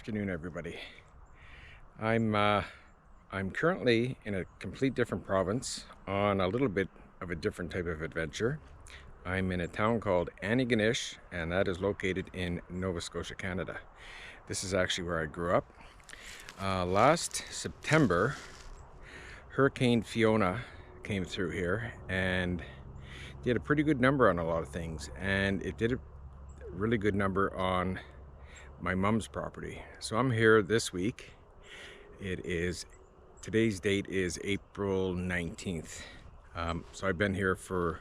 afternoon, everybody. I'm currently in a complete different province on a little bit of a different type of adventure. I'm in a town called Antigonish, and that is located in Nova Scotia, Canada. This is actually where I grew up. Last September, Hurricane Fiona came through here and did a pretty good number on a lot of things, and it did a really good number on my mom's property. So I'm here this week. Today's date is April 19th. So I've been here for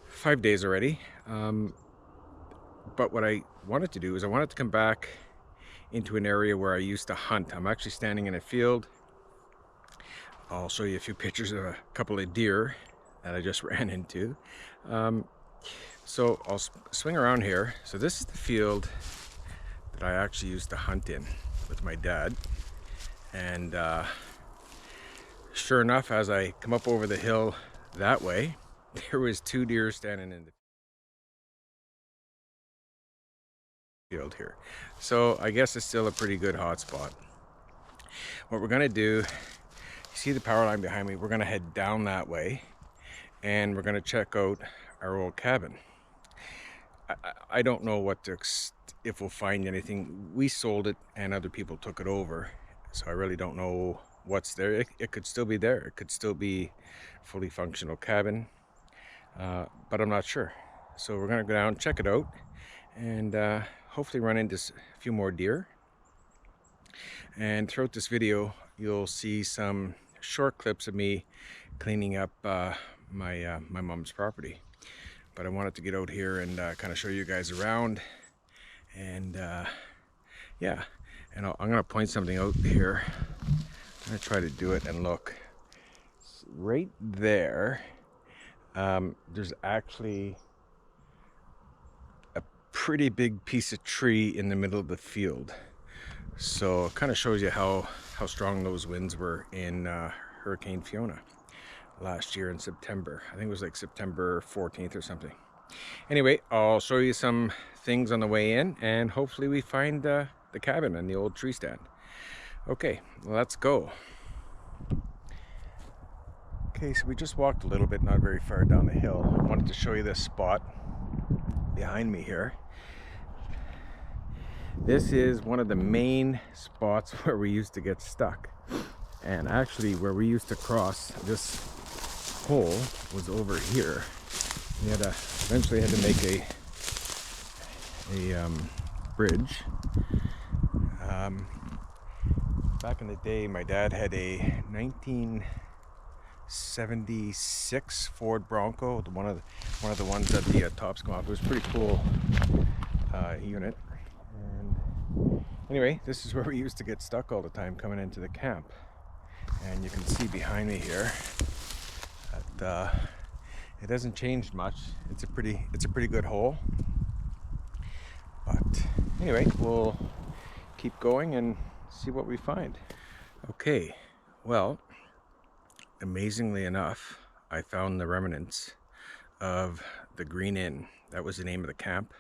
5 days already. But what I wanted to do is I wanted to come back into an area where I used to hunt. I'm actually standing in a field. I'll show you a few pictures of a couple of deer that I just ran into. So I'll swing around here. So this is the field that I actually used to hunt in with my dad. And sure enough, as I come up over the hill that way, there was 2 deer standing in the field here. So I guess it's still a pretty good hot spot. What we're gonna do, you see the power line behind me, we're gonna head down that way and we're gonna check out our old cabin. I don't know if we'll find anything. We sold it and other people took it over, so I really don't know what's there. It could still be there. It could still be fully functional cabin, but I'm not sure. So we're gonna go down, check it out, and hopefully run into a few more deer. And throughout this video, you'll see some short clips of me cleaning up my mom's property. But I wanted to get out here and kind of show you guys around. And yeah, and I'm gonna point something out here. I'm gonna try to do it and look. Right there, there's actually a pretty big piece of tree in the middle of the field. So it kind of shows you how strong those winds were in Hurricane Fiona last year in September. I think it was like September 14th or something. Anyway, I'll show you some things on the way in, and hopefully we find the cabin and the old tree stand. Okay, let's go. Okay, so we just walked a little bit, not very far down the hill. I wanted to show you this spot behind me here. This is one of the main spots where we used to get stuck. And actually where we used to cross this hole was over here. We eventually had to make a bridge. Back in the day, my dad had a 1976 Ford Bronco, one of the ones that the tops come off. It was a pretty cool unit. And anyway, this is where we used to get stuck all the time coming into the camp. And you can see behind me here that it hasn't changed much. It's a pretty good hole. But anyway, we'll keep going and see what we find. Okay, well, amazingly enough, I found the remnants of the Green Inn. That was the name of the camp.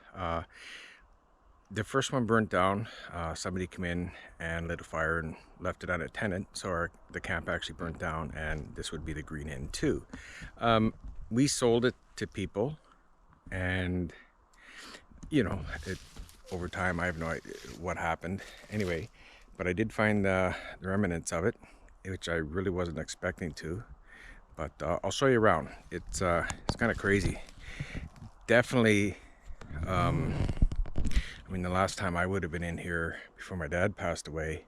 The first one burnt down. Somebody came in and lit a fire and left it unattended, so the camp actually burnt down, and this would be the Green Inn too. We sold it to people, and you know, over time I have no idea what happened. Anyway, but I did find the remnants of it, which I really wasn't expecting to. But I'll show you around. It's kind of crazy. Definitely. I mean, the last time I would have been in here before my dad passed away,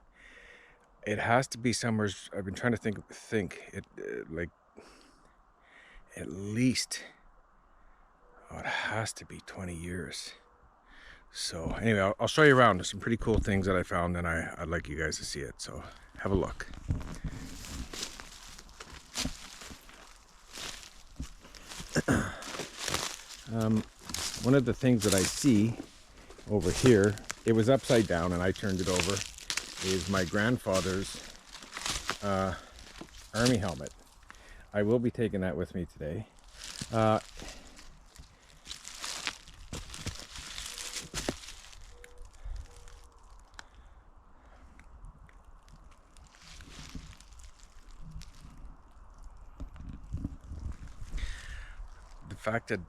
it has to be somewhere. I've been trying to think it like at least, it has to be 20 years. So anyway, I'll show you around. There's some pretty cool things that I found, and I'd like you guys to see it. So have a look. One of the things that I see over here, it was upside down and I turned it over, is my grandfather's army helmet. I will be taking that with me today. fact that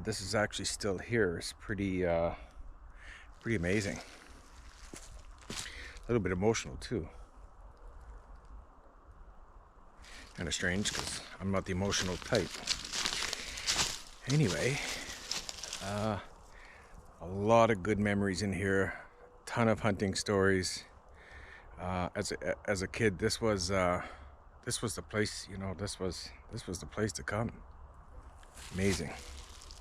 this is actually still here is pretty amazing. A little bit emotional too. Kind of strange because I'm not the emotional type. Anyway, a lot of good memories in here. Ton of hunting stories. As a kid, this was the place. You know, this was the place to come. Amazing.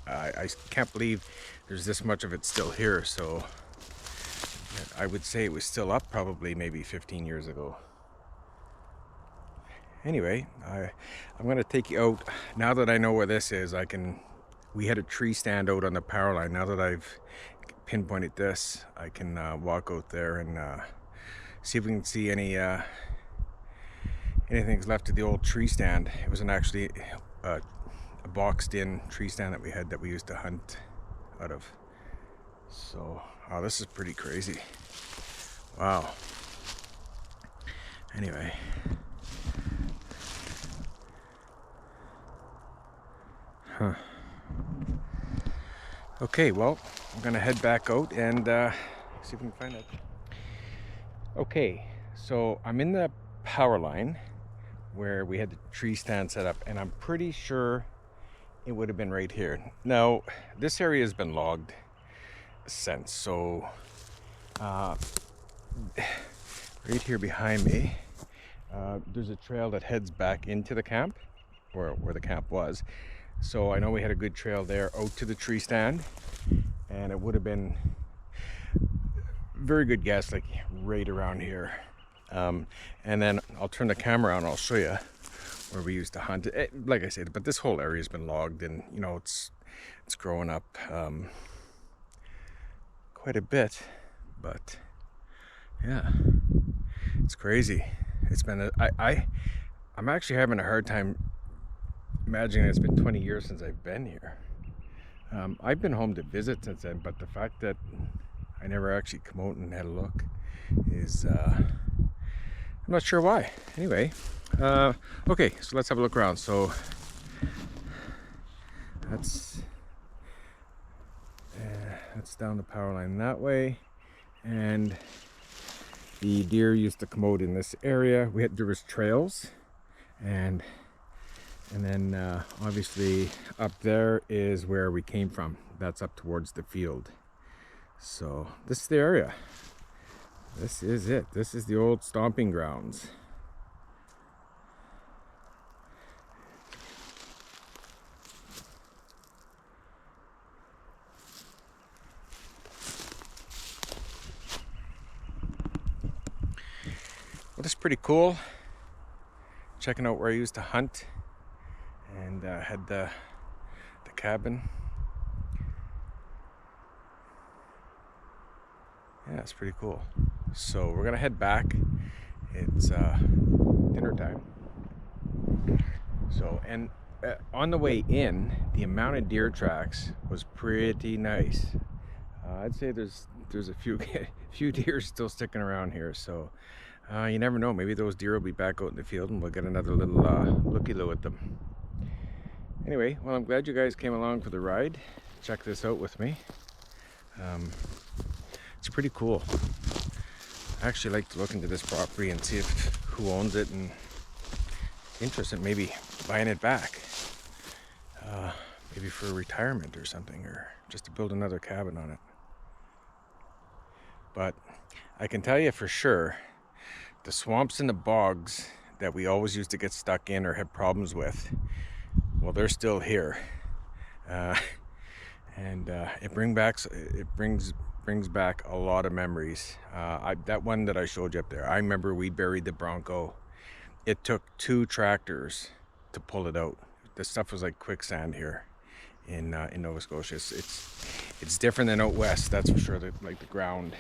I can't believe there's this much of it still here. So I would say it was still up probably maybe 15 years ago. Anyway, I'm gonna take you out now that I know where this is. We had a tree stand out on the power line. Now that I've pinpointed this, I can walk out there and see if we can see anything's left of the old tree stand. It wasn't actually a boxed in tree stand that we used to hunt out of. So, oh, this is pretty crazy. Wow. Anyway. Huh. Okay, well, I'm gonna head back out and see if we can find it. Okay, so I'm in the power line where we had the tree stand set up, and I'm pretty sure it would have been right here. Now, this area has been logged since, so right here behind me, there's a trail that heads back into the camp, or where the camp was. So I know we had a good trail there out to the tree stand, and it would have been very good guess, like right around here. And then I'll turn the camera on, I'll show you where we used to hunt. Like I said, but this whole area has been logged, and you know, it's growing up quite a bit, but yeah, it's crazy. It's been I'm actually having a hard time imagining it's been 20 years since I've been here. I've been home to visit since then, but the fact that I never actually come out and had a look is I'm not sure why. Anyway, okay, so let's have a look around. So that's down the power line that way, and the deer used to come out in this area. There was trails, and then obviously up there is where we came from. That's up towards the field. So this is the area. This is it. This is the old stomping grounds. Well, this is pretty cool. Checking out where I used to hunt, and had the cabin. Yeah, it's pretty cool. So we're gonna head back. It's dinner time. So, and on the way in, the amount of deer tracks was pretty nice. I'd say there's a few deer still sticking around here. So you never know. Maybe those deer will be back out in the field, and we'll get another little looky-loo at them. Anyway, well, I'm glad you guys came along for the ride. Check this out with me. It's pretty cool. I actually like to look into this property and see who owns it, and interested in maybe buying it back. Maybe for retirement or something, or just to build another cabin on it. But I can tell you for sure, the swamps and the bogs that we always used to get stuck in or had problems with, well, they're still here. And it brings back a lot of memories. That one that I showed you up there, I remember we buried the Bronco. It took 2 tractors to pull it out. The stuff was like quicksand here in Nova Scotia. It's different than out west, that's for sure. Like the ground.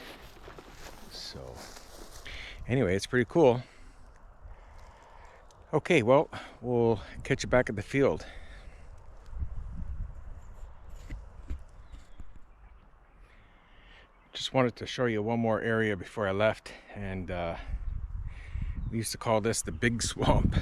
So anyway, it's pretty cool. Okay, well, we'll catch you back at the field. Just wanted to show you one more area before I left, and we used to call this the Big Swamp.